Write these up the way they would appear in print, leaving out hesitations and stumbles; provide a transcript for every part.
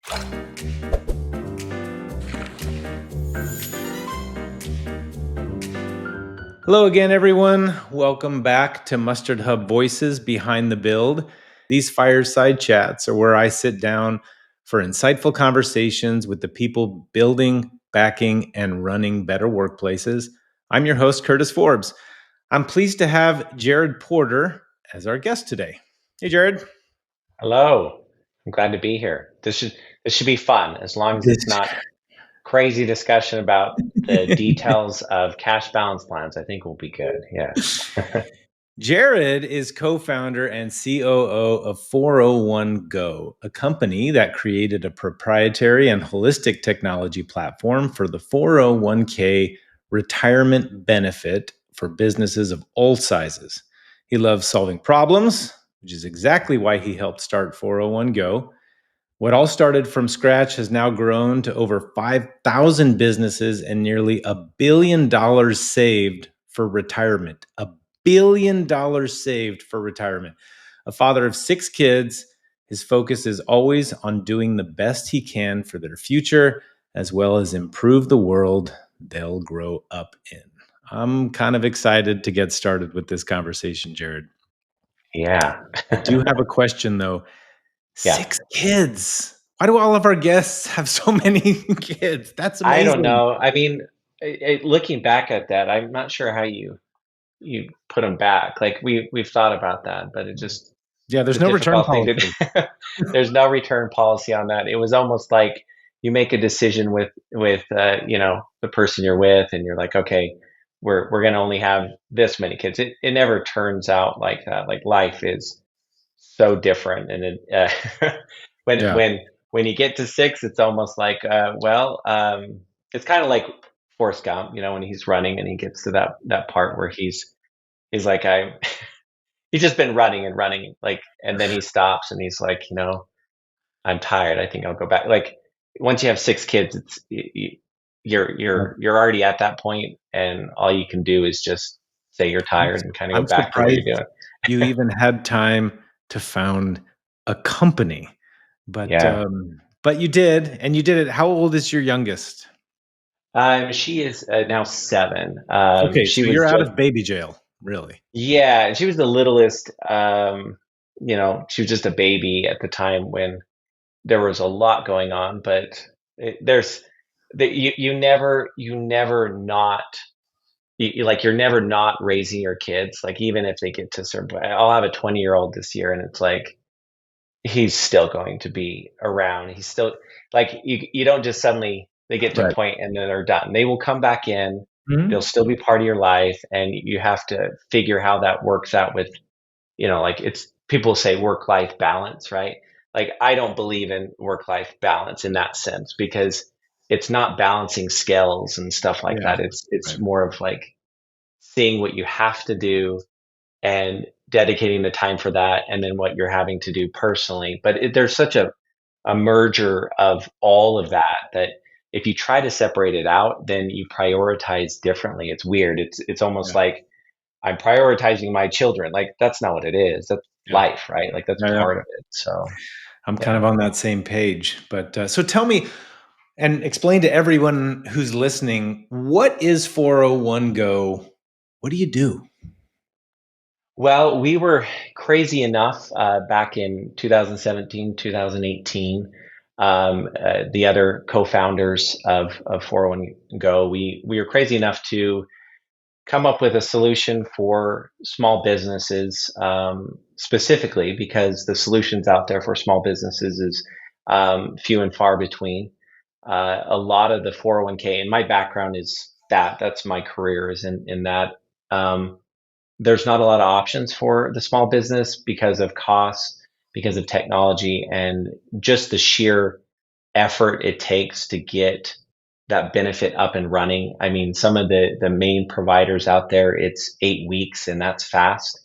Hello again, everyone. Welcome back to MustardHub Voices Behind the Build. These fireside chats are where I sit down for insightful conversations with the people building, backing, and running better workplaces. I'm your host, Curtis Forbes. I'm pleased to have Jared Porter as our guest today. Hey, Jared. Hello. I'm glad to be here. This should be fun as long as it's not crazy discussion about the details of cash balance plans. I think we'll be good. Yeah. Jared is co-founder and COO of 401 Go, a company that created a proprietary and holistic technology platform for the 401k retirement benefit for businesses of all sizes. He loves solving problems, which is exactly why he helped start 401 Go. What all started from scratch has now grown to over 5,000 businesses and nearly $1 billion saved for retirement. $1 billion saved for retirement. A father of 6 kids, his focus is always on doing the best he can for their future, as well as improve the world they'll grow up in. I'm kind of excited to get started with this conversation, Jared. Yeah. I do have a question, though. Yeah. 6 kids. Why do all of our guests have so many kids? That's I don't amazing. know. I mean, looking back at that, I'm not sure how you put them back. Like we've thought about that, but it's Yeah, there's a no return difficult thing to policy. do. There's no return policy on that. It was almost like you make a decision with the person you're with, and you're like, okay, we're gonna only have this many kids. It never turns out like that. Like life is so different, and when Yeah. when when you get to 6, it's almost like it's kind of like Forrest Gump, when he's running and he gets to that part where he's like he's just been running and running, like, and then he stops and he's like, I'm tired. I think I'll go back. Like once you have 6 kids, you're already at that point, and all you can do is just say you're I'm, tired and kind of go I'm back to what surprised you're doing. you even had time to found a company, but Yeah. but you did, and you did it. How old is your youngest? She is now 7. Okay, She so was you're out just of baby jail, really. Yeah, and she was the littlest. She was just a baby at the time when there was a lot going on, but there's that you never not you're never not raising your kids. Like even if they get to a certain point, I'll have a 20-year-old this year, and it's like he's still going to be around. He's still like you don't just suddenly they get to a Right. point and then they're done. They will come back in. They'll Mhm. still be part of your life, and you have to figure how that works out with, like it's people say work life balance, right? Like I don't believe in work life balance in that sense, because it's not balancing scales and stuff like Yeah. that. It's Right. more of like seeing what you have to do and dedicating the time for that, and then what you're having to do personally. But there's such a merger of all of that if you try to separate it out, then you prioritize differently. It's weird. It's almost Yeah. like I'm prioritizing my children. Like that's not what it is. That's Yeah. life, right? Like that's Yeah. Yeah. part of it. So I'm kind yeah. of on that same page. But so tell me and explain to everyone who's listening, what is 401 Go? What do you do? Well, we were crazy enough back in 2017, 2018. The other co-founders of 401 Go, we were crazy enough to come up with a solution for small businesses, specifically because the solutions out there for small businesses is few and far between. A lot of the 401k, and my background is that's my career is in that. There's not a lot of options for the small business because of cost, because of technology, and just the sheer effort it takes to get that benefit up and running. I mean, some of the main providers out there, it's 8 weeks, and that's fast,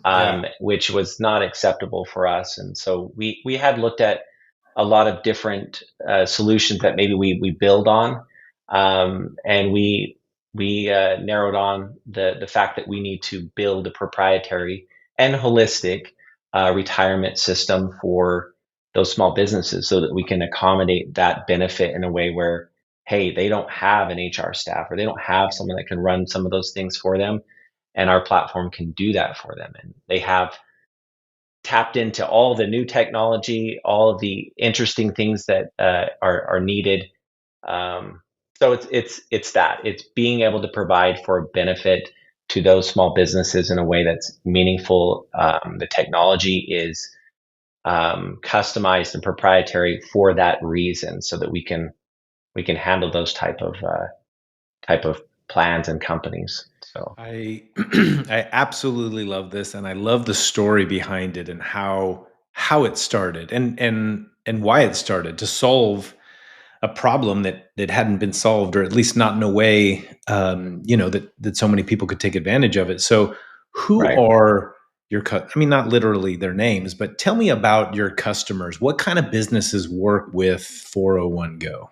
Yeah. which was not acceptable for us. And so we had looked at a lot of different solutions that maybe we build on, and we narrowed on the fact that we need to build a proprietary and holistic retirement system for those small businesses so that we can accommodate that benefit in a way where, hey, they don't have an HR staff or they don't have someone that can run some of those things for them. And our platform can do that for them. And they have tapped into all the new technology, all of the interesting things that are needed. So it's that it's being able to provide for a benefit to those small businesses in a way that's meaningful. The technology is customized and proprietary for that reason, so that we can handle those type of plans and companies. So I I absolutely love this, and I love the story behind it and how it started and why it started to solve a problem that hadn't been solved, or at least not in a way that so many people could take advantage of it. So, who right. are I mean, not literally their names, but tell me about your customers. What kind of businesses work with 401 Go?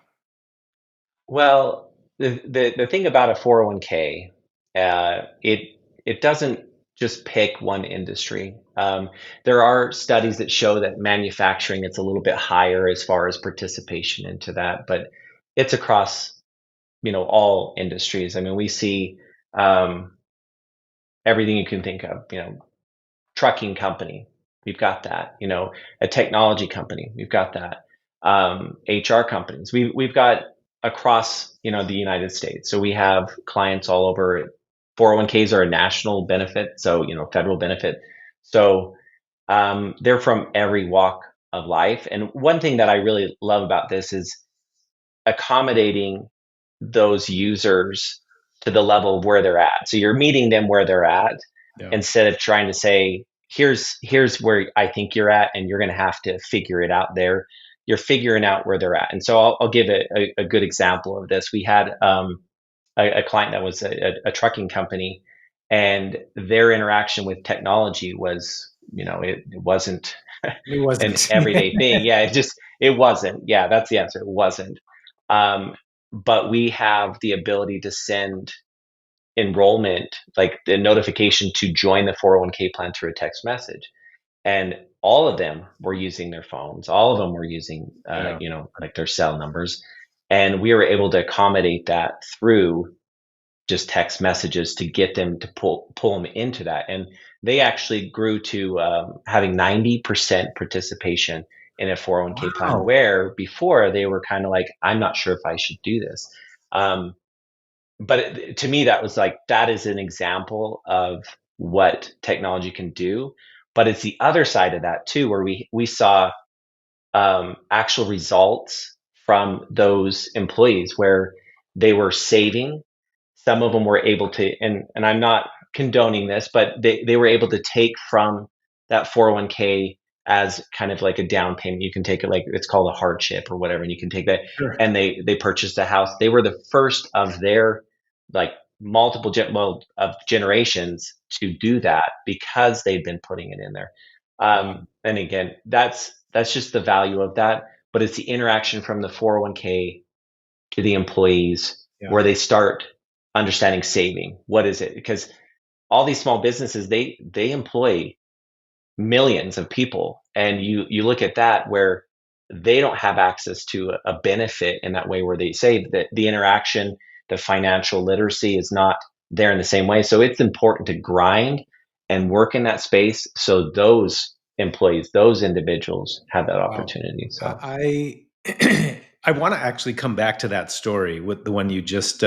Well, the thing about a 401k, it doesn't just pick one industry. There are studies that show that manufacturing, it's a little bit higher as far as participation into that, but it's across all industries. I mean, we see um, everything you can think of. Trucking company, we've got that. A technology company, we've got that. HR companies, we've got across the United States. So we have clients all over. 401ks are a national benefit, so federal benefit. So they're from every walk of life. And one thing that I really love about this is accommodating those users to the level of where they're at. So you're meeting them where they're at Yeah. instead of trying to say, here's where I think you're at, and you're going to have to figure it out there. You're figuring out where they're at. And so I'll give a good example of this. We had a client that was a trucking company, and their interaction with technology was, it wasn't It an wasn't. everyday thing. Yeah, it wasn't. Yeah, that's the answer. It wasn't. Um, but we have the ability to send enrollment, like the notification to join the 401k plan through a text message. And all of them were using their phones. All of them were using, Yeah. like their cell numbers. And we were able to accommodate that through just text messages to get them to pull them into that. And they actually grew to having 90% participation in a 401k plan, Wow. where before they were kind of like, I'm not sure if I should do this. But to me, that was like, that is an example of what technology can do. But it's the other side of that too, where we saw actual results from those employees where they were saving. Some of them were able to, and I'm not condoning this, but they were able to take from that 401k as kind of like a down payment. You can take it, like it's called a hardship or whatever, and you can take that, Sure. and they purchased a house. They were the first of their, like, of generations to do that because they'd been putting it in there. Wow. And again, that's just the value of that. But it's the interaction from the 401k to the employees, Yeah. where they start understanding saving. What is it? Because all these small businesses, they employ millions of people, and you look at that where they don't have access to a benefit in that way, where they save, that the interaction, the financial literacy is not there in the same way. So it's important to grind and work in that space so those employees, those individuals have that Wow. opportunity. So I want to actually come back to that story with the one you just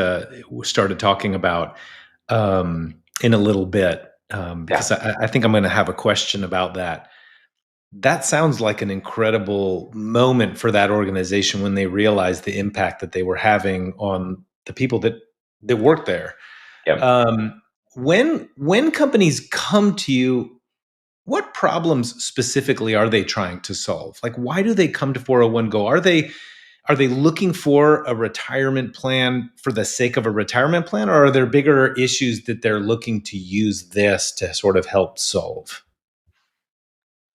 started talking about in a little bit, yeah. because I think I'm going to have a question about that. That sounds like an incredible moment for that organization when they realized the impact that they were having on the people that work there. Yep. Um, when companies come to you, what problems specifically are they trying to solve? Like, why do they come to 401 Go? Are they looking for a retirement plan for the sake of a retirement plan, or are there bigger issues that they're looking to use this to sort of help solve?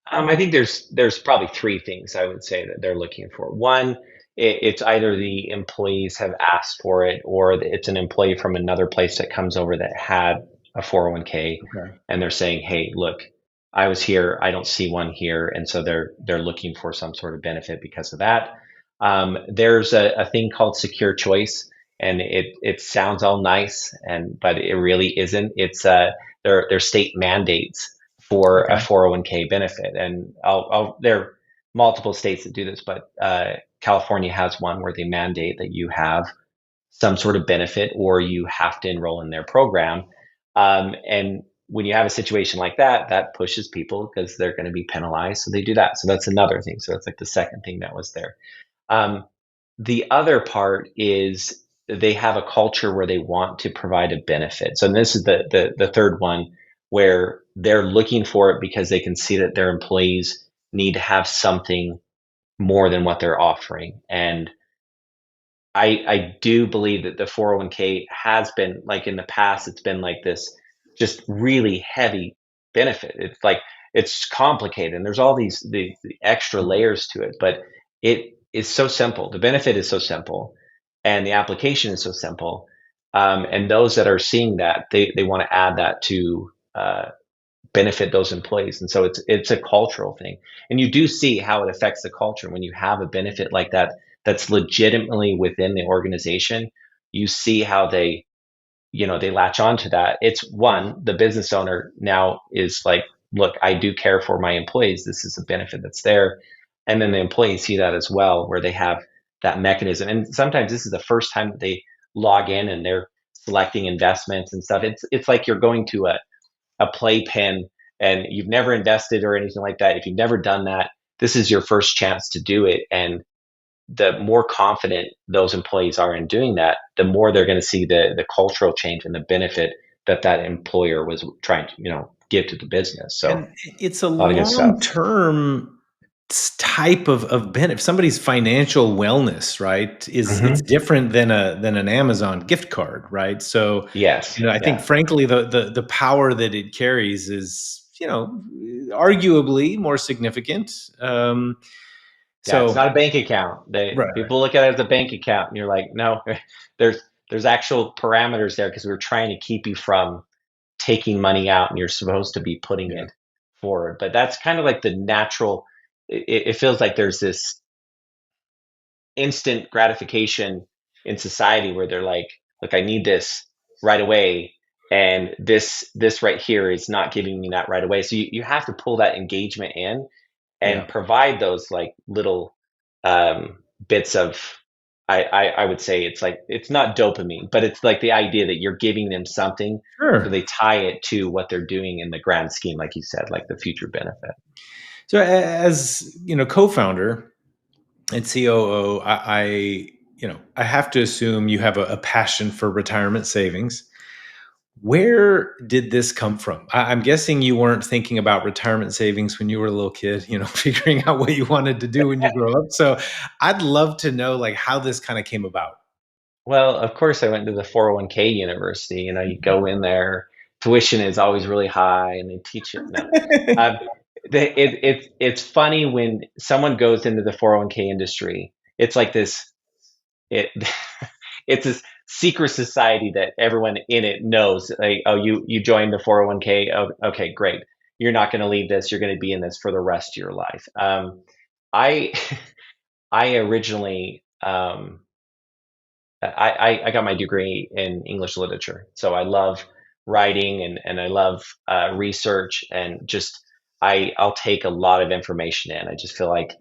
I think there's probably three things I would say that they're looking for. One, it's either the employees have asked for it, or it's an employee from another place that comes over that had a 401k, Okay. and they're saying, "Hey, look, I was here, I don't see one here, and so they're looking for some sort of benefit because of that. There's a thing called secure choice, and it sounds all nice, and but it really isn't. It's there state mandates for a Okay. 401k benefit, and there are multiple states that do this, but California has one where they mandate that you have some sort of benefit or you have to enroll in their program. And when you have a situation like that, that pushes people because they're going to be penalized. So they do that. So that's another thing. So that's like the second thing that was there. Um, the other part is they have a culture where they want to provide a benefit. So this is the third one where they're looking for it because they can see that their employees need to have something more than what they're offering. And I do believe that the 401k has been like in the past, it's been like this just really heavy benefit. It's like it's complicated and there's all the extra layers to it, but it is so simple. The benefit is so simple and the application is so simple. And those that are seeing that, they want to add that to benefit those employees. And so it's a cultural thing. And you do see how it affects the culture when you have a benefit like that that's legitimately within the organization. You see how they latch on to that. It's one, the business owner now is like, look, I do care for my employees. This is a benefit that's there. And then the employees see that as well, where they have that mechanism. And sometimes this is the first time that they log in and they're selecting investments and stuff. It's like you're going to a playpen and you've never invested or anything like that. If you've never done that, this is your first chance to do it. And the more confident those employees are in doing that, the more they're going to see the cultural change and the benefit that that employer was trying to give to the business. So And it's a a lot of good stuff. long-term type of benefit. Somebody's financial wellness, right, is it's Hmm. different than an Amazon gift card, right? So, Yes. I think Yeah. frankly the power that it carries is, arguably more significant. Yeah. It's So not a bank account. right, People look at it as a bank account and you're like, no, there's there's actual parameters there because we're trying to keep you from taking money out and you're supposed to be putting yeah, it forward. But that's kind of like the natural, it feels like there's this instant gratification in society where they're like, look, I need this right away. And this right here is not giving me that right away. So you have to pull that engagement in yeah, and provide those like little bits of I would say it's like it's not dopamine, but it's like the idea that you're giving them something so sure. they tie it to what they're doing in the grand scheme, like you said, like the future benefit. So as co-founder and COO, I have to assume you have a passion for retirement savings. Where did this come from? I'm guessing you weren't thinking about retirement savings when you were a little kid, figuring out what you wanted to do when you grow up. So I'd love to know like how this kind of came about. Well, of course, I went to the 401k university. You go in there, tuition is always really high, and they teach it. No, um, it's funny when someone goes into the 401k industry. It's like this. It it's this secret society that everyone in it knows. Like, oh, you joined the 401k. Oh, okay, great. You're not going to leave this. You're going to be in this for the rest of your life. I I originally. I got my degree in English literature. So I love writing and I love research and just I'll take a lot of information in. I just feel like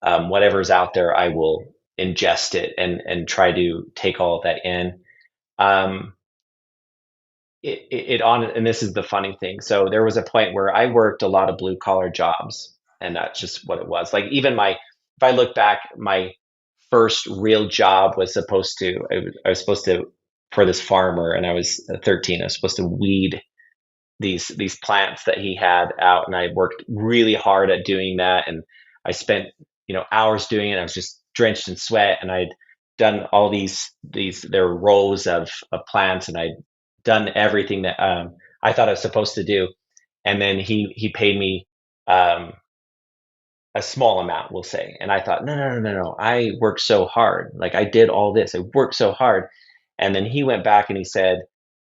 whatever's out there, I will ingest it and try to take all of that in. Um, it on and this is the funny thing. So there was a point where I worked a lot of blue collar jobs, and that's just what it was. Like even my if I look back, my first real job was I was supposed to for this farmer, and I was 13. I was supposed to weed these plants that he had out, and I worked really hard at doing that, and I spent hours doing it. I was just drenched in sweat, and I'd done all these there were rows of plants, and I'd done everything that I thought I was supposed to do, and then he paid me um, a small amount, we'll say. And I thought, no, no, no, no, no. I worked so hard. Like I did all this. I worked so hard. And then he went back and he said,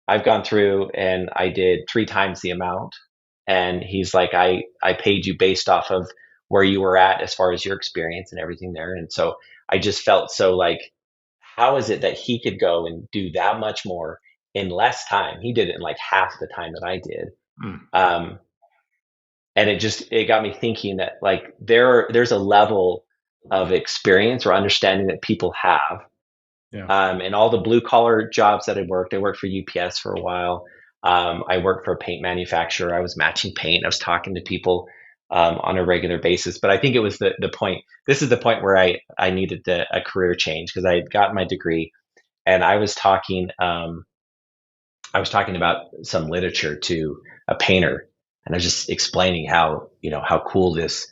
I've gone through and I did 3 times the amount. And he's like, I paid you based off of where you were at as far as your experience and everything there. And so I just felt so like, how is it that he could go and do that much more in less time? He did it in like half the time that I did. Mm. Um, and it got me thinking that like there's a level of experience or understanding that people have, Yeah. and all the blue collar jobs that I worked for UPS for a while. I worked for a paint manufacturer. I was matching paint. I was talking to people on a regular basis. But I think it was the point. This is the point where I needed a career change because I had gotten my degree, and I was talking about some literature to a painter, and I was just explaining how how cool this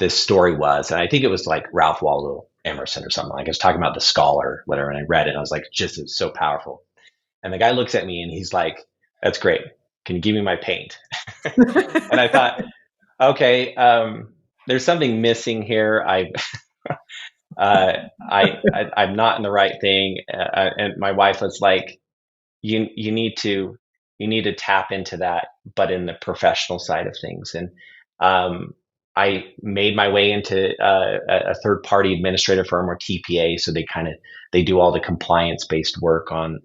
story was, and I think it was like Ralph Waldo Emerson or something. Like I was talking about the Scholar, whatever, and I read it, and I was like, just it's so powerful. And the guy looks at me and he's like, "That's great. Can you give me my paint?" And I thought, okay, there's something missing here. Uh, I'm not in the right thing, and my wife was like, you need to tap into that, but in the professional side of things. And um, I made my way into a third party administrative firm, or TPA. So they do all the compliance based work on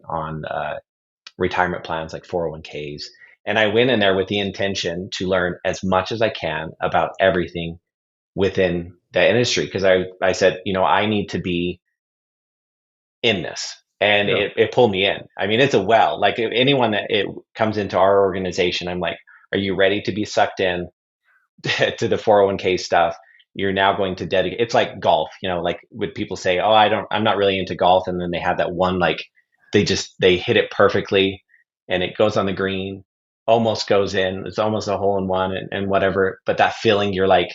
retirement plans like 401ks. And I went in there with the intention to learn as much as I can about everything within the industry, because I said, I need to be in this. And Yeah. it pulled me in. I mean, it's a well. Like anyone that it comes into our organization, I'm like, are you ready to be sucked in to the 401k stuff? You're now going to dedicate. It's like golf, like would people say, oh, I'm not really into golf. And then they have that one, like they hit it perfectly and it goes on the green, almost goes in. It's almost a hole in one and whatever. But that feeling, you're like,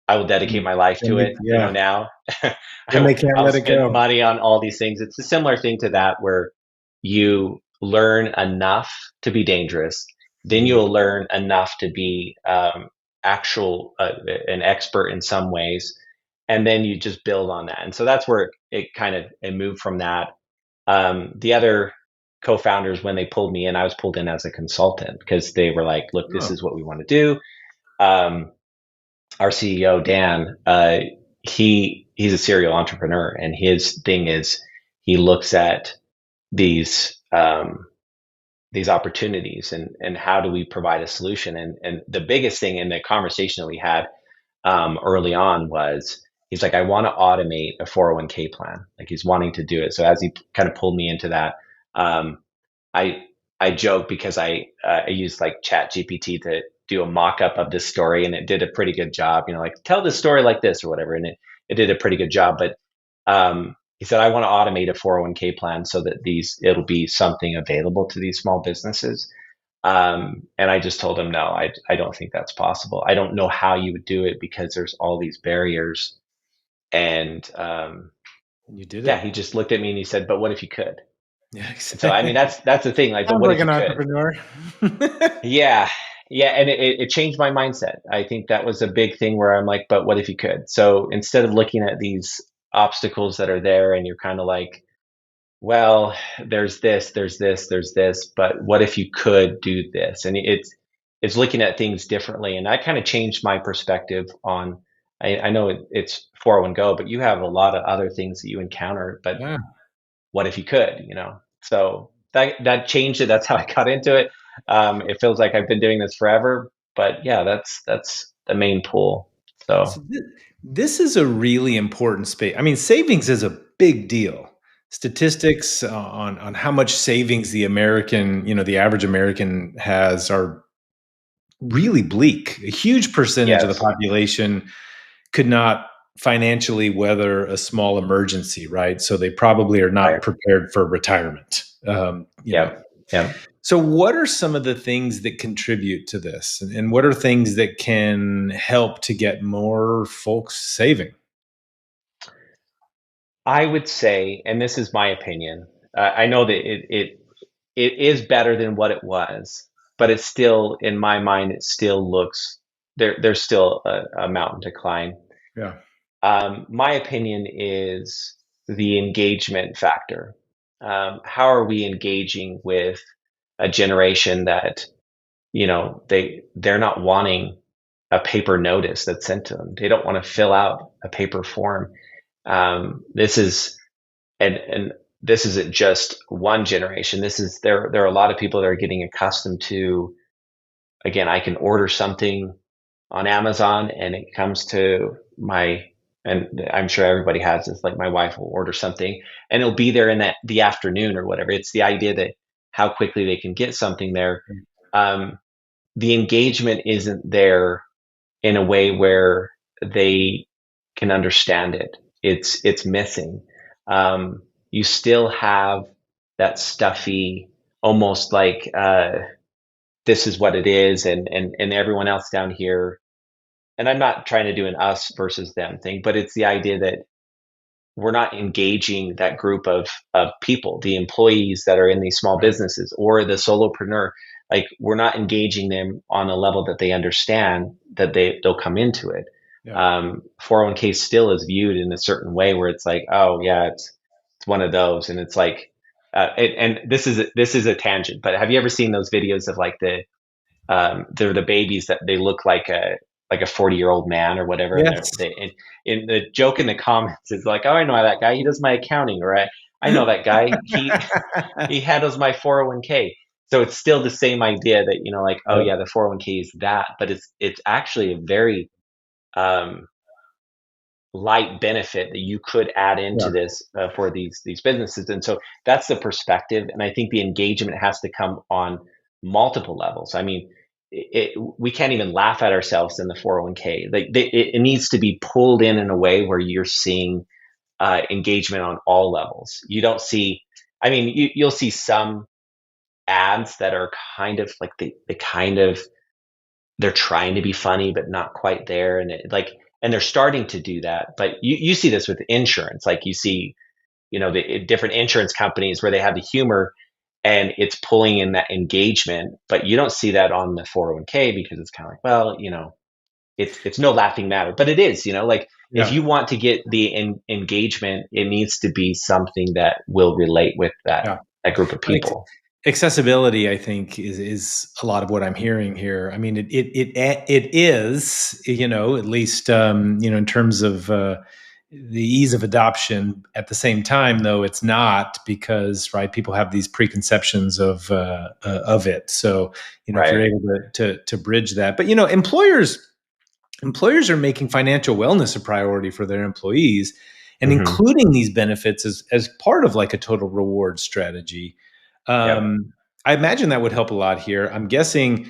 I will dedicate my life to it, Yeah. now. Then they can't I'll let it spend go. money on all these things. It's a similar thing to that where you learn enough to be dangerous, then Mm. you'll learn enough to be actual an expert in some ways, and then you just build on that. And so that's where it moved from that. The other co-founders, when they pulled me in, I was pulled in as a consultant because they were like, "Look, this Oh. is what we want to do." Um, our CEO Dan, he's a serial entrepreneur, and his thing is he looks at these these opportunities and how do we provide a solution. And the biggest thing in the conversation that we had early on was he's like, I want to automate a 401k plan. Like he's wanting to do it. So as he kind of pulled me into that, um, I I joke because I used like Chat GPT to do a mock up of this story, and it did a pretty good job. Like tell this story like this or whatever, and it did a pretty good job. But he said I want to automate a 401k plan so that it'll be something available to these small businesses. And I just told him no, I don't think that's possible. I don't know how you would do it because there's all these barriers. And You did yeah, it. he just looked at me and he said, "But what if you could?" Yeah. And so I mean that's the thing. Like, but Sounds what like if you an could? entrepreneur. Yeah. Yeah. And it changed my mindset. I think that was a big thing where I'm like, but what if you could? So instead of looking at these obstacles that are there and you're kind of like, well, there's this, there's this, there's this, but what if you could do this? And it's looking at things differently. And that kind of changed my perspective on, I know it's 401 go, but you have a lot of other things that you encounter, but Yeah. what if you could, So that changed it. That's how I got into it. It feels like I've been doing this forever, but yeah, that's the main pull. So So this is a really important space. I mean, savings is a big deal. Statistics on how much savings the average American has are really bleak. A huge percentage of the yes, population could not financially weather a small emergency, right? So they probably are not right, prepared for retirement. yep, yep. So, what are some of the things that contribute to this, and what are things that can help to get more folks saving? I would say, and this is my opinion, I know that it is better than what it was, but it's still, in my mind, it still looks there's still a mountain to climb. Yeah, My opinion is the engagement factor. How are we engaging with a generation that they're not wanting a paper notice that's sent to them. They don't want to fill out a paper form. This is and this isn't just one generation. There are a lot of people that are getting accustomed to, again, I can order something on Amazon and it comes to and I'm sure everybody has this, like my wife will order something and it'll be there in the afternoon or whatever. It's the idea that how quickly they can get something there. Um, the engagement isn't there in a way where they can understand it. It's missing. You still have that stuffy, almost like this is what it is, and everyone else down here. And I'm not trying to do an us versus them thing, but it's the idea that we're not engaging that group of people, the employees that are in these small Right. businesses or the solopreneur. Like we're not engaging them on a level that they understand that they'll come into it. Yeah. 401k still is viewed in a certain way where it's like, oh yeah, it's one of those, and it's like, and this is a tangent, but have you ever seen those videos of like they're the babies that they look like a 40-year-old man or whatever, and Yes. and in the joke in the comments is like, oh, I know that guy, he does my accounting, or I know that guy, he handles my 401k. So it's still the same idea that, like, oh Yep. yeah, the 401k is that, but it's actually a very um, light benefit that you could add into Yeah. this for these businesses. And so that's the perspective, and I think the engagement has to come on multiple levels. I mean, we can't even laugh at ourselves in the 401k. Like it needs to be pulled in a way where you're seeing engagement on all levels. You don't see, I mean, you'll see some ads that are kind of like the kind of, they're trying to be funny but not quite there, and and they're starting to do that. But you see this with insurance, like you see, the different insurance companies where they have the humor and it's pulling in that engagement, but you don't see that on the 401k because it's kind of like, well, it's no laughing matter, but it is, like if Yeah. you want to get the engagement, it needs to be something that will relate with Yeah. that group of Like people. accessibility, I think, is a lot of what I'm hearing here. I mean, it is, at least, in terms of the ease of adoption. At the same time, though, it's not, because, right, people have these preconceptions of it. So, if you're Right. able to bridge that, but employers are making financial wellness a priority for their employees, and Hmm. including these benefits as part of like a total reward strategy. Yep. I imagine that would help a lot here. I'm guessing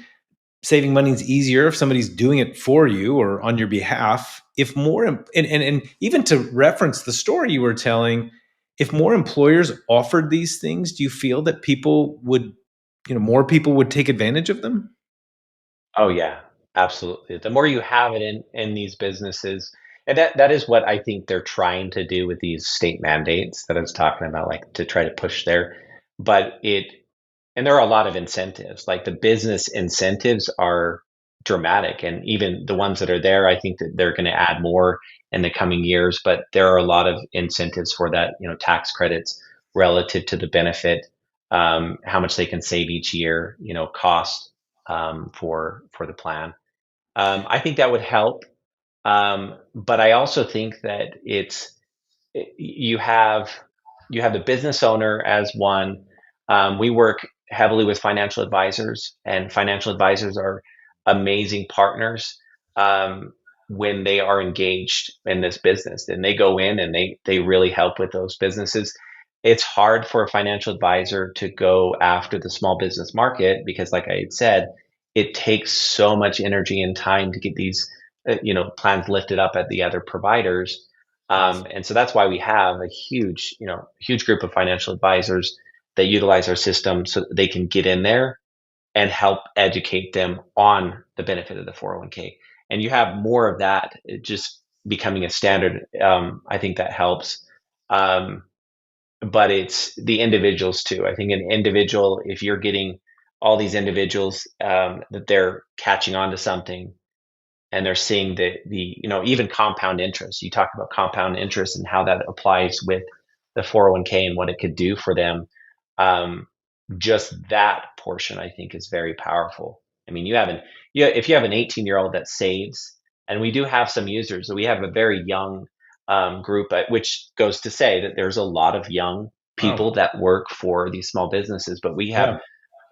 saving money is easier if somebody's doing it for you or on your behalf. If more, and even to reference the story you were telling, if more employers offered these things, do you feel that more people would take advantage of them? Oh yeah, absolutely. The more you have it in these businesses, and that is what I think they're trying to do with these state mandates that I was talking about, like to try to push there. But and there are a lot of incentives. Like the business incentives are dramatic, and even the ones that are there, I think that they're going to add more in the coming years. But there are a lot of incentives for that, tax credits relative to the benefit, how much they can save each year, cost for the plan. I think that would help, but I also think that you have you have the business owner as one. We work heavily with financial advisors, and financial advisors are amazing partners when they are engaged in this business, and they go in and they really help with those businesses. It's hard for a financial advisor to go after the small business market because, like I had said, it takes so much energy and time to get these plans lifted up at the other providers, Yes. and so that's why we have a huge group of financial advisors that utilize our system so that they can get in there and help educate them on the benefit of the 401k. And you have more of that just becoming a standard. I think that helps. Um, but it's the individuals too. I think an individual, if you're getting all these individuals that they're catching on to something, and they're seeing the even compound interest. You talk about compound interest and how that applies with the 401k and what it could do for them. Um, just that portion, I think, is very powerful. I mean, if you have an 18-year-old that saves, and we do have some users, so we have a very young group, which goes to say that there's a lot of young people Wow. that work for these small businesses, but we have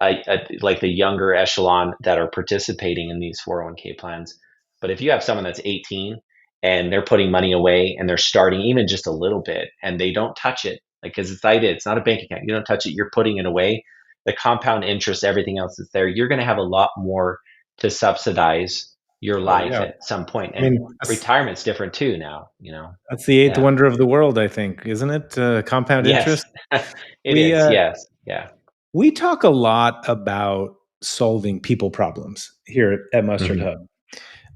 Yeah. like the younger echelon that are participating in these 401k plans. But if you have someone that's 18 and they're putting money away and they're starting even just a little bit and they don't touch it, like, because it's not a bank account, you don't touch it, you're putting it away, the compound interest, everything else that's there, you're going to have a lot more to subsidize your Oh life yeah. at some point. I And mean, retirement's different too now, that's the eighth yeah. wonder of the world, I think, isn't it? Compound Yes. interest. It We is. Yes. Yeah. we talk a lot about solving people problems here at Mustard Hmm. Hub.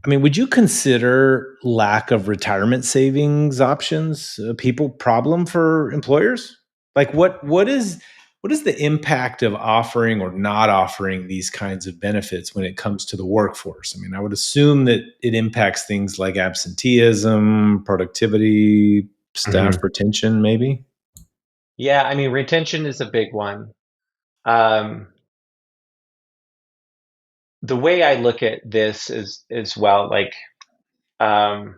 I mean, would you consider lack of retirement savings options a people problem for employers? Like what is the impact of offering or not offering these kinds of benefits when it comes to the workforce? I mean, I would assume that it impacts things like absenteeism, productivity, staff Hmm. retention, maybe. Yeah. I mean, retention is a big one. Um, the way I look at this is well, like, um,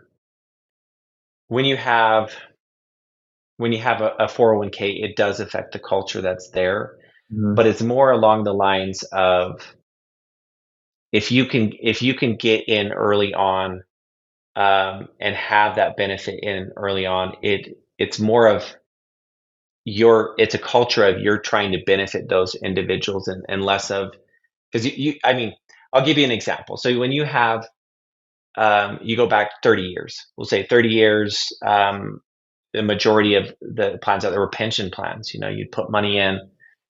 when you have a 401k, it does affect the culture that's there, but Mhm. it's more along the lines of, if you can get in early on, and have that benefit in early on, it's more of it's a culture of you're trying to benefit those individuals, and less of, because I mean, I'll give you an example. So when you go back 30 years, we'll say 30 years, the majority of the plans out there were pension plans. You'd put money in,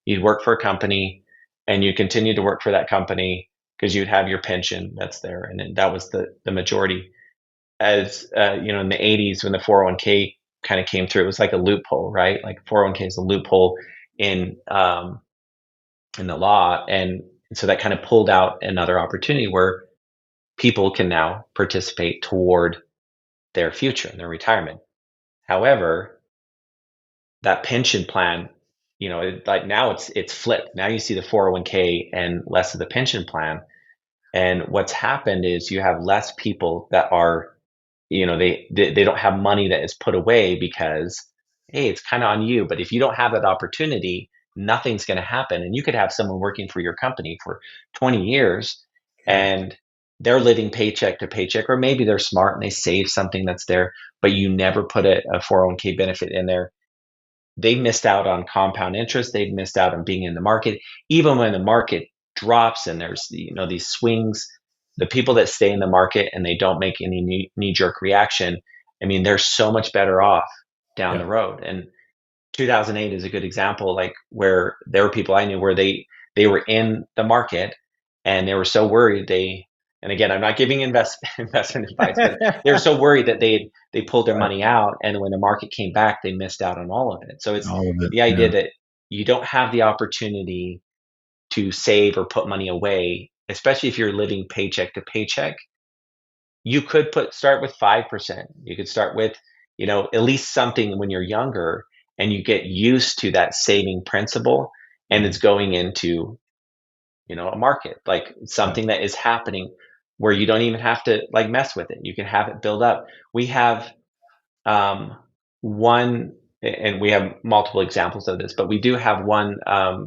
you'd work for a company, and you continue to work for that company because you'd have your pension that's there. And then that was the majority. As in the 80s, when the 401k kind of came through, it was like a loophole, right? Like 401k is a loophole in in the law. And so that kind of pulled out another opportunity where people can now participate toward their future and their retirement. However, that pension plan, like now it's flipped. Now you see the 401k and less of the pension plan. And what's happened is you have less people that are, they don't have money that is put away because, hey, it's kind of on you. But if you don't have that opportunity, nothing's going to happen. And you could have someone working for your company for 20 years Yeah. and they're living paycheck to paycheck, or maybe they're smart and they save something that's there, but you never put a 401k benefit in there. They missed out on compound interest. They've missed out on being in the market. Even when the market drops and there's these swings, the people that stay in the market and they don't make any knee-jerk reaction, I mean, they're so much better off down Yeah. the road. And 2008 is a good example, like, where there were people I knew where they were in the market and they were so worried, and again, I'm not giving investment advice, but they were so worried that they pulled their Right. money out, and when the market came back, they missed out on all of it. So it's All of it. the idea Yeah. that you don't have the opportunity to save or put money away, especially if you're living paycheck to paycheck. You could start with 5%. You could start with, at least something when you're younger, and you get used to that saving principle, and Mhm. it's going into, a market, like Yeah. something that is happening where you don't even have to, like, mess with it. You can have it build up. We have um, one, and we have multiple examples of this, but we do have one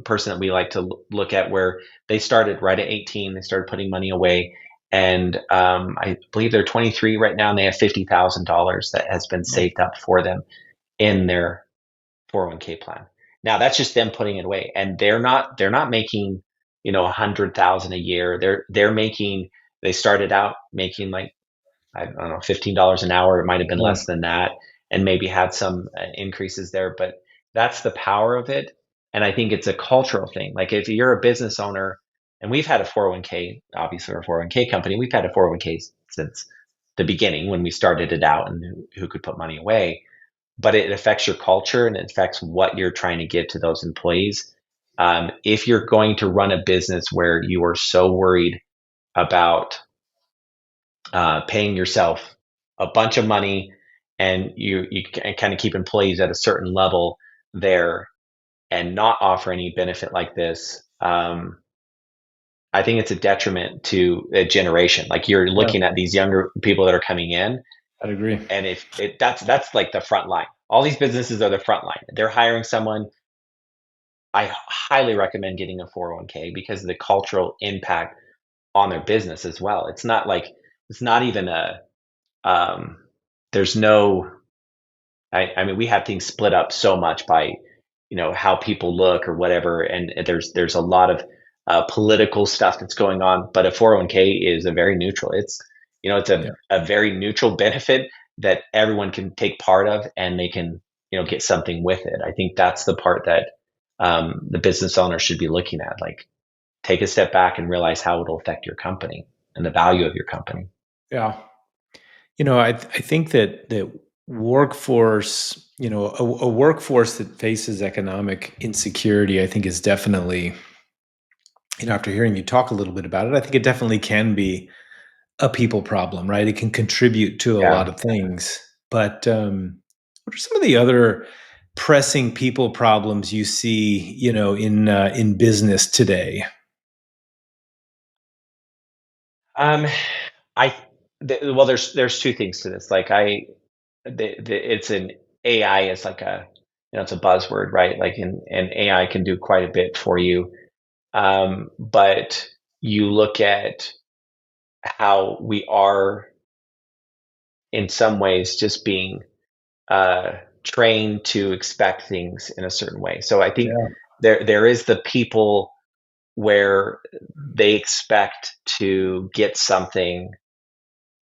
person that we like to look at where they started right at 18. They started putting money away, and I believe they're 23 right now, and they have $50,000 that has been Oh, saved up for them in their 401k plan. Now that's just them putting it away, and they're not making 100,000 a year. They're making, they started out making, like, I don't know, $15 an hour. It might have been yeah. less than that, and maybe had some increases there. But that's the power of it. And I think it's a cultural thing. Like, if you're a business owner, and we've had a 401k, obviously we're a 401k company, we've had a 401k since the beginning when we started it out, and who could put money away. But it affects your culture and it affects what you're trying to give to those employees. If you're going to run a business where you are so worried about paying yourself a bunch of money, and you can kind of keep employees at a certain level there and not offer any benefit like this, I think it's a detriment to a generation. Like you're Yeah, looking at these younger people that are coming in, I'd agree. and if it that's like the front line. All these businesses are the front line. They're hiring someone. I highly recommend getting a 401k because of the cultural impact on their business as well. It's not like it's not even a um, there's no I mean, we have things split up so much by, how people look or whatever, and there's a lot of political stuff that's going on. But a 401k is a very neutral. It's Yeah. a very neutral benefit that everyone can take part of, and they can, get something with it. I think that's the part that the business owner should be looking at. Like, take a step back and realize how it'll affect your company and the value of your company. Yeah. I think that workforce, a workforce that faces economic insecurity, I think is definitely, after hearing you talk a little bit about it, I think it definitely can be a people problem, right? It can contribute to a lot Yeah. of things. But what are some of the other pressing people problems you see, in business today? Um, I well, there's two things to this. Like it's an AI is like it's a buzzword, right? Like and AI can do quite a bit for you. But you look at how we are in some ways just being trained to expect things in a certain way. So I think Yeah, there is the people where they expect to get something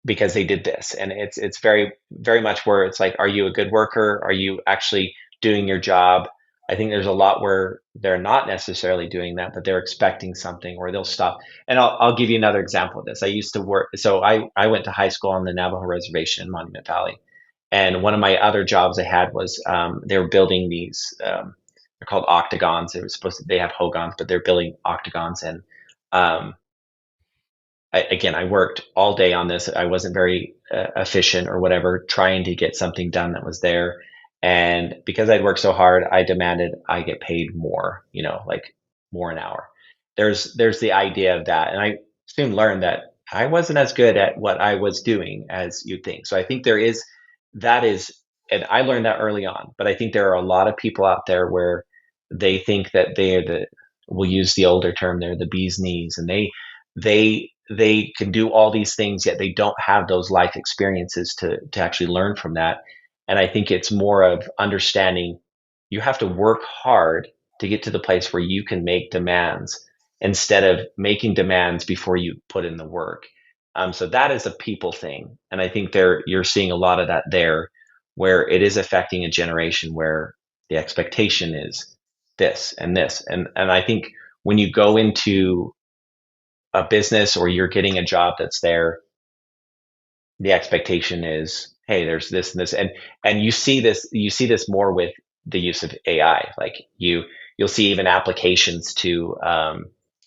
because they did this, and it's very very much where it's like, are you a good worker, are you actually doing your job? I think there's a lot where they're not necessarily doing that, but they're expecting something, or they'll stop. And I'll give you another example of this. I used to work, so I went to high school on the Navajo reservation in Monument Valley, and one of my other jobs I had was they were building these they're called octagons. They were supposed to, they have hogons, but they're building octagons. And um, again, I worked all day on this. I wasn't very efficient or whatever, trying to get something done that was there. And because I'd worked so hard, I demanded I get paid more, like more an hour. There's the idea of that. And I soon learned that I wasn't as good at what I was doing as you'd think. So I think that is, and I learned that early on, but I think there are a lot of people out there where they think that we'll use the older term, they're the bee's knees, and they can do all these things, yet they don't have those life experiences to actually learn from that. And I think it's more of understanding you have to work hard to get to the place where you can make demands instead of making demands before you put in the work. So that is a people thing, and I think you're seeing a lot of that there, where it is affecting a generation where the expectation is this and this, and I think when you go into a business or you're getting a job that's there, the expectation is, hey, there's this and this, and you see this more with the use of AI. Like you'll see even applications to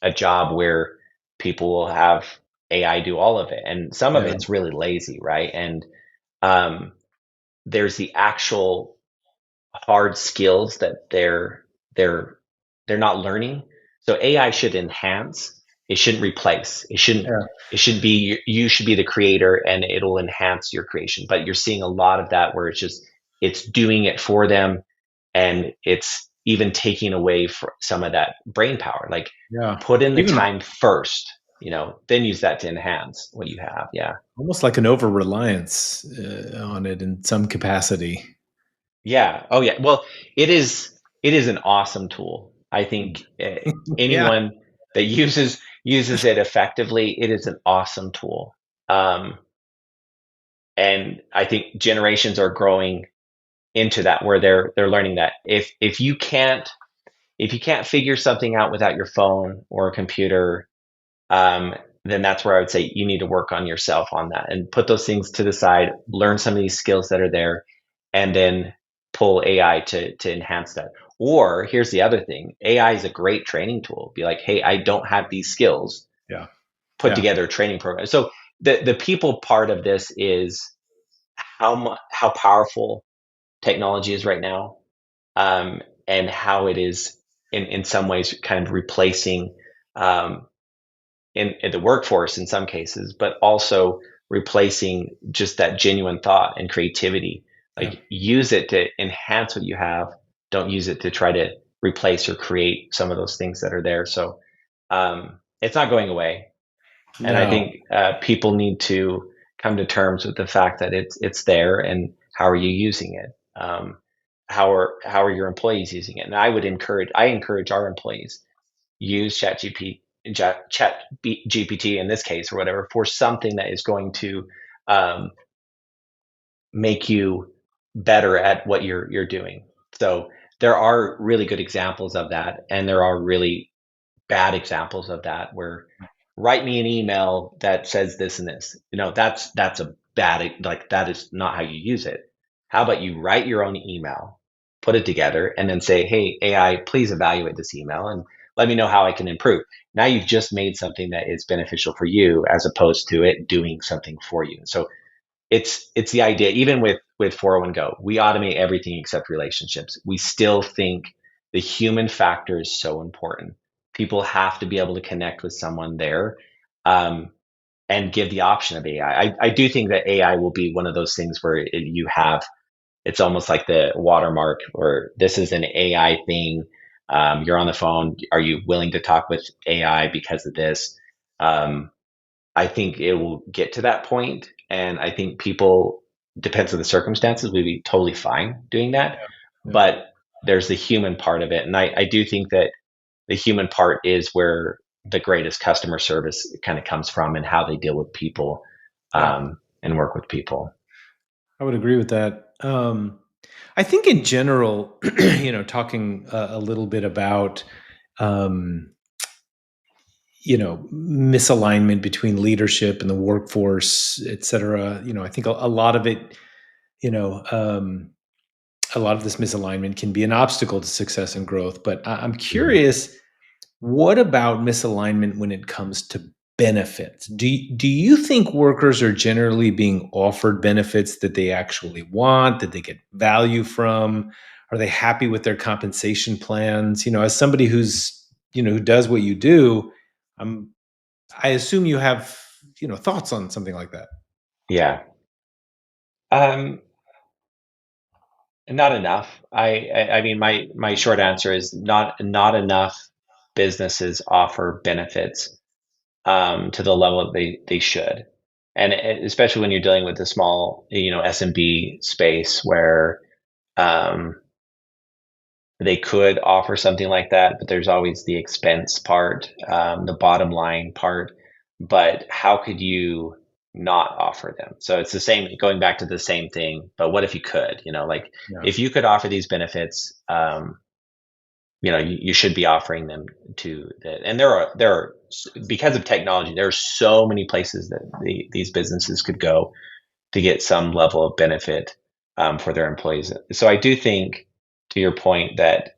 a job where people will have AI do all of it, and some of yeah, it's really lazy, right? And um, there's the actual hard skills that they're they're not learning. So AI should enhance. It shouldn't replace. It shouldn't. yeah. It should be you should be the creator, and it'll enhance your creation. But you're seeing a lot of that where it's doing it for them, and it's even taking away some of that brain power. Like, Yeah. put in the Even time first, then use that to enhance what you have. Yeah. almost like an over reliance on it in some capacity. Yeah. Oh, yeah. Well, it is. It is an awesome tool. I think Yeah. anyone that uses it effectively, it is an awesome tool. Um, and I think generations are growing into that, where they're learning that if you can't figure something out without your phone or a computer, um, then that's where I would say you need to work on yourself on that and put those things to the side, learn some of these skills that are there, and then pull AI to enhance that. Or here's the other thing: AI is a great training tool. Be like, hey, I don't have these skills. Yeah. Put Yeah. together a training program. So the people part of this is how powerful technology is right now, and how it is in some ways kind of replacing. Um, in the workforce in some cases, but also replacing just that genuine thought and creativity. Yeah. Like use it to enhance what you have. Don't use it to try to replace or create some of those things that are there. So it's not going away, and I No. think people need to come to terms with the fact that it's there, and how are you using it? How are your employees using it? And I encourage our employees use Chat GPT in this case or whatever for something that is going to um, make you better at what you're doing. So there are really good examples of that, and there are really bad examples of that where write me an email that says this and this. That's a bad, like that is not how you use it. How about you write your own email, put it together, and then say, hey, AI, please evaluate this email and let me know how I can improve. Now you've just made something that is beneficial for you as opposed to it doing something for you. So it's the idea, even with 401 Go, we automate everything except relationships. We still think the human factor is so important. People have to be able to connect with someone there, um, and give the option of AI. I do think that AI will be one of those things where it's almost like the watermark, or this is an AI thing. You're on the phone. Are you willing to talk with AI because of this? Um, I think it will get to that point, and I think people, depends on the circumstances, would be totally fine doing that. Yeah. But there's the human part of it, and I do think that the human part is where the greatest customer service kind of comes from, and how they deal with people, Yeah. and work with people. I would agree with that. I think in general, talking a little bit about, um, misalignment between leadership and the workforce, et cetera. I think a lot of it, you know, um, a lot of this misalignment can be an obstacle to success and growth. But I'm Mhm. curious, what about misalignment when it comes to benefits? Do you think workers are generally being offered benefits that they actually want, that they get value from? Are they happy with their compensation plans? As somebody who does what you do, I assume you have, thoughts on something like that. Yeah. Um, Not enough. I mean, my short answer is not enough businesses offer benefits to the level that they should, and especially when you're dealing with the small, SMB space where um, they could offer something like that, but there's always the expense part, the bottom line part. But how could you not offer them? So it's the same, going back to the same thing. But what if you could? Like Yeah. if you could offer these benefits, you should be offering them to the. And there are because of technology, there are so many places that these businesses could go to get some level of benefit for their employees. So I do think, to your point, that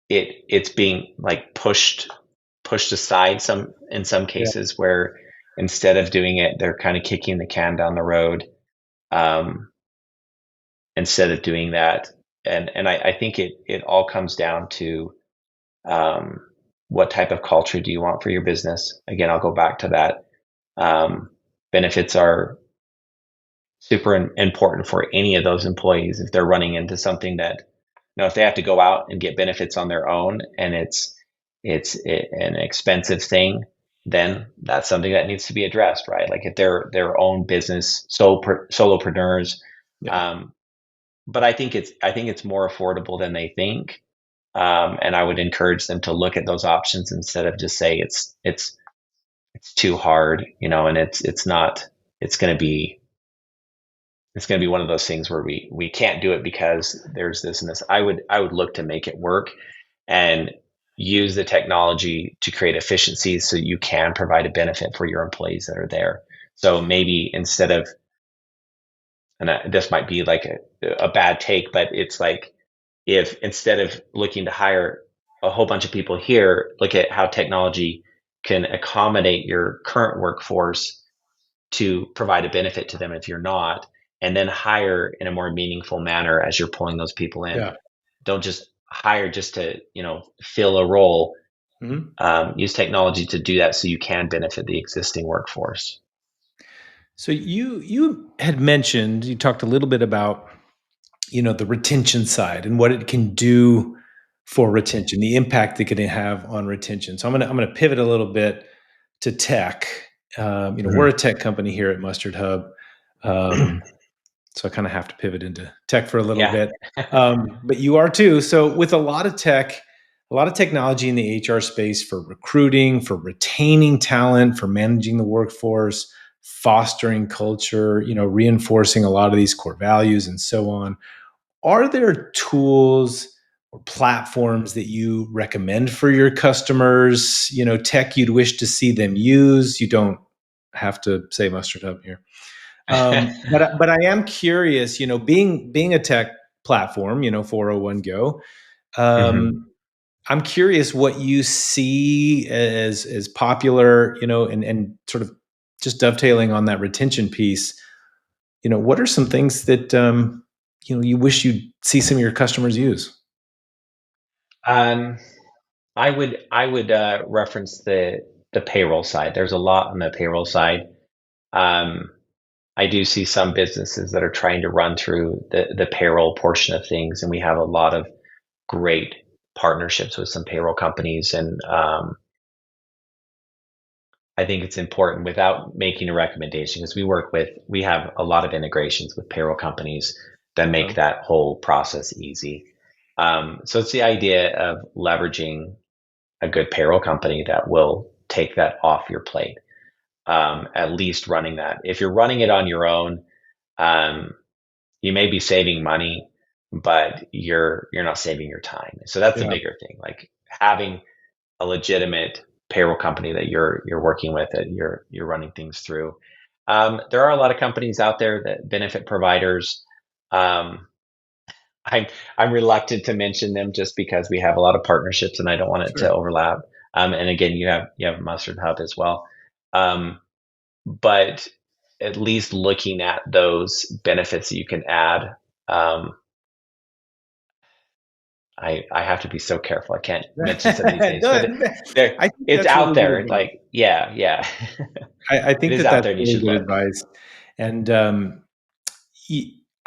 it's being like pushed aside in some Yeah. cases, where instead of doing it, they're kind of kicking the can down the road, um, instead of doing that. And I think it all comes down to um, what type of culture do you want for your business. Again, I'll go back to that. Um, Benefits are super important for any of those employees if they're running into something that, if they have to go out and get benefits on their own, and an expensive thing, then that's something that needs to be addressed, right? Like if they're their own business, solopreneurs. Yeah. um, but I think it's more affordable than they think, and I would encourage them to look at those options instead of just say it's too hard, and it's not. It's going to be one of those things where we can't do it because there's this and this. I would look to make it work, and use the technology to create efficiencies so you can provide a benefit for your employees that are there. So maybe instead of, and this might be like a bad take, but it's like, if instead of looking to hire a whole bunch of people here, look at how technology can accommodate your current workforce to provide a benefit to them if you're not, and then hire in a more meaningful manner as you're pulling those people in. Yeah. Don't just hire just to, fill a role. Mhm. use technology to do that so you can benefit the existing workforce. So you had mentioned, you talked a little bit about, the retention side and what it can do for retention, the impact it can have on retention. So I'm gonna pivot a little bit to tech. We're a Mhm. tech company here at Mustard Hub. Um, so I kind of have to pivot into tech for a little Yeah. bit. But you are too. So with a lot of tech, a lot of technology in the HR space for recruiting, for retaining talent, for managing the workforce, fostering culture, reinforcing a lot of these core values and so on. Are there tools or platforms that you recommend for your customers, tech you'd wish to see them use? You don't have to say Mustard Hub here. But I am curious, being a tech platform, 401 Go. Mhm. Um, I'm curious what you see as popular, and sort of just dovetailing on that retention piece. What are some things that you wish you'd see some of your customers use? Um, I would reference the payroll side. There's a lot on the payroll side. Um, I do see some businesses that are trying to run through the payroll portion of things, and we have a lot of great partnerships with some payroll companies. And I think it's important without making a recommendation because we have a lot of integrations with payroll companies that make Oh, that whole process easy. So it's the idea of leveraging a good payroll company that will take that off your plate. At least running that. If you're running it on your own, um, you may be saving money, but you're not saving your time. So that's the yeah, bigger thing. Like having a legitimate payroll company that you're working with, that you're running things through. There are a lot of companies out there that benefit providers. Um, I'm I'm reluctant to mention them just because we have a lot of partnerships and I don't want it to sure. overlap. And again, you have Mustard Hub as well. Um, but at least looking at those benefits that you can add. Um, I have to be so careful. I can't mention some of these names, but Done. there I think it's that's out really good there. It's advice. like, yeah, yeah. I It think is that out that's there and you really should good look. advice. And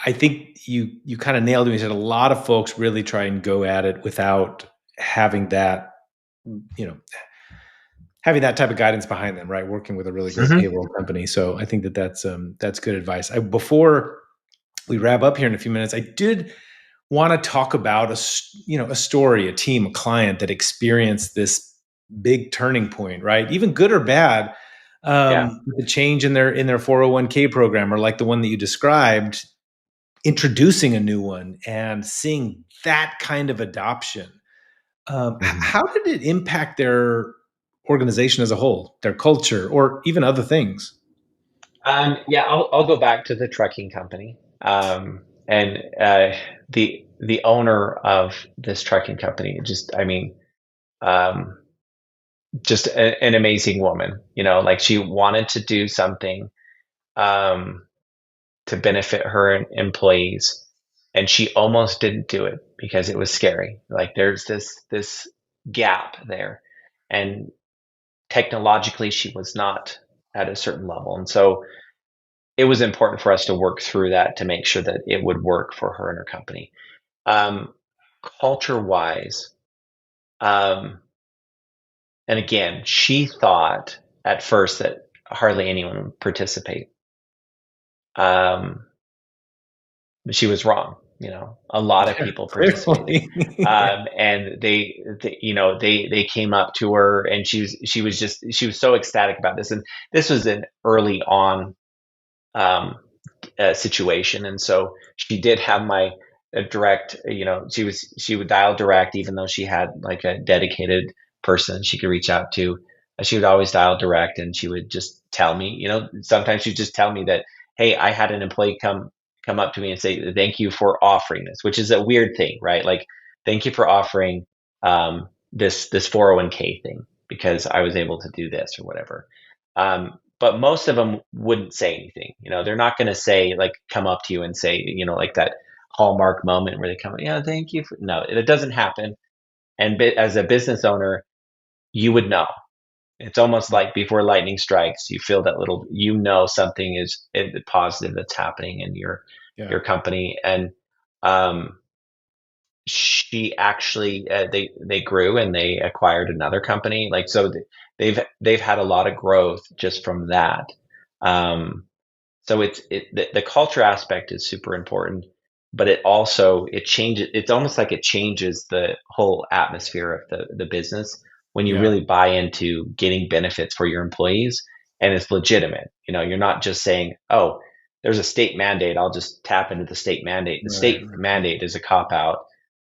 I think you kind of nailed it. You said a lot of folks really try and go at it without having that, you know, having that type of guidance behind them, right? Working with a really great Mhm. payroll company. So I think that that's good advice. Before we wrap up here in a few minutes, I did want to talk about a story, a team, a client that experienced this big turning point, right? Even good or bad, Yeah. the change in their 401k program, or like the one that you described, introducing a new one and seeing that kind of adoption. Mhm. How did it impact their organization as a whole, their culture, or even other things? Yeah, I'll go back to the trucking company. And the owner of this trucking company, just I mean, um, just an amazing woman. Like she wanted to do something um, to benefit her employees, and she almost didn't do it because it was scary. Like there's this gap there, and technologically she was not at a certain level, and so it was important for us to work through that to make sure that it would work for her and her company. Um, Culture wise, um, and again, she thought at first that hardly anyone would participate. Um, but she was wrong. A lot of Yeah, people participated, clearly. Yeah. and they came up to her, and she was so ecstatic about this, and this was an early on um, situation. And so she did have my direct, she would dial direct, even though she had like a dedicated person she could reach out to. She would always dial direct, and she would just tell me, sometimes she'd just tell me that, hey, I had an employee come up to me and say, thank you for offering this, which is a weird thing, right? Like, thank you for offering this 401k thing because I was able to do this or whatever. But most of them wouldn't say anything. They're not going to say, like, come up to you and say, like that hallmark moment where they come, yeah, thank you for. No, it doesn't happen. And as a business owner, you would know. It's almost like before lightning strikes, you feel that little, something is positive that's happening in Yeah. your company. And um, she actually, they grew and they acquired another company. Like, so they've had a lot of growth just from that. Um, so the culture aspect is super important, but it changes. It's almost like it changes the whole atmosphere of the business when you Yeah. really buy into getting benefits for your employees and it's legitimate. You're not just saying, "Oh, there's a state mandate. I'll just tap into the state mandate." The Right. state Right. mandate is a cop out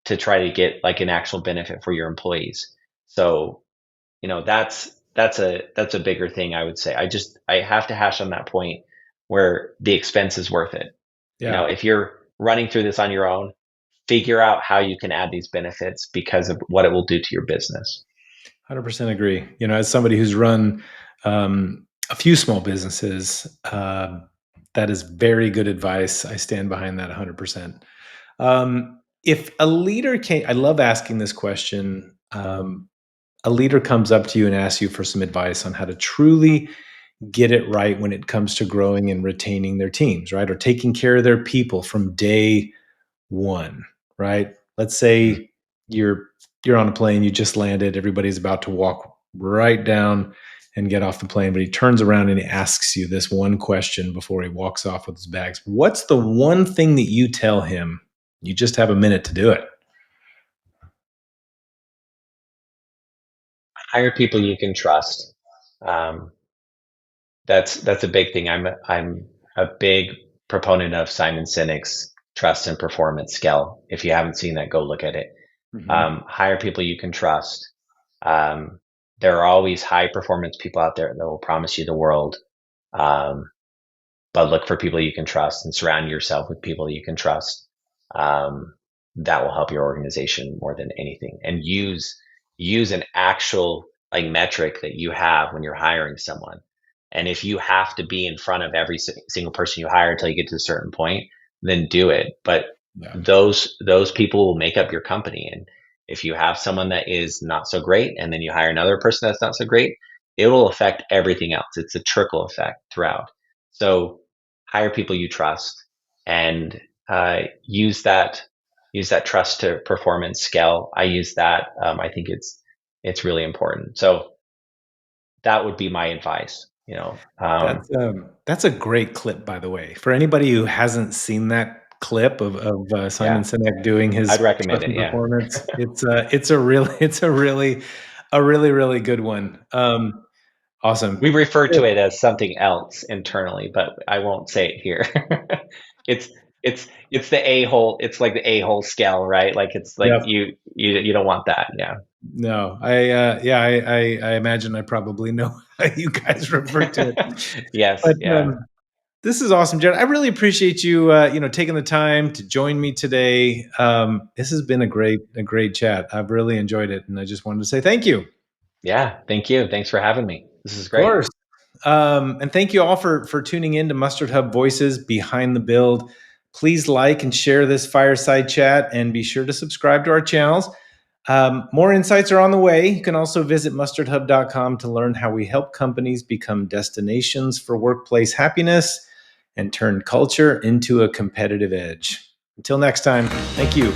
to try to get like an actual benefit for your employees. So that's a bigger thing, I would say. I have to hash on that point where the expense is worth it. Yeah. If you're running through this on your own, figure out how you can add these benefits because of what it will do to your business. 100% agree. As somebody who's run a few small businesses, that is very good advice. I stand behind that 100%. If a leader came, I love asking this question. A leader comes up to you and asks you for some advice on how to truly get it right when it comes to growing and retaining their teams, right? Or taking care of their people from day one, right? Let's Mhm. say you're on a plane, you just landed, everybody's about to walk right down and get off the plane, but he turns around and he asks you this one question before he walks off with his bags. What's the one thing that you tell him? You just have a minute to do it. Hire people you can trust. Um, that's a big thing. I'm a big proponent of Simon Sinek's trust and performance scale. If you haven't seen that, go look at it. Mhm. Hire people you can trust. Um, there are always high performance people out there that will promise you the world. Um, but look for people you can trust and surround yourself with people you can trust. Um, that will help your organization more than anything. And use an actual like metric that you have when you're hiring someone. And if you have to be in front of every single person you hire until you get to a certain point, then do it. But Yeah. those people will make up your company. And if you have someone that is not so great, and then you hire another person that's not so great, it will affect everything else. It's a trickle effect throughout. So hire people you trust and use that trust to performance scale. I use that. I think it's really important. So that would be my advice. That's a great clip, by the way. For anybody who hasn't seen that clip of Simon Yeah, Sinek doing I'd his recommend trust it. and Yeah. performance, it's a really good one. Awesome. We refer to it as something else internally, but I won't say it here. it's it's the a hole. It's like the a hole scale, right? Like it's like Yep. you don't want that. Yeah. No, I imagine I probably know how you guys refer to it. Yes. But Yeah. this is awesome, Jared. I really appreciate you, taking the time to join me today. This has been a great chat. I've really enjoyed it, and I just wanted to say thank you. Of Yeah. Thank you. Thanks for having me. This is great. course. And thank you all for tuning in to Mustard Hub Voices Behind the Build. Please like and share this fireside chat, and be sure to subscribe to our channels. More insights are on the way. You can also visit mustardhub.com to learn how we help companies become destinations for workplace happiness and turn culture into a competitive edge. Until next time, thank you.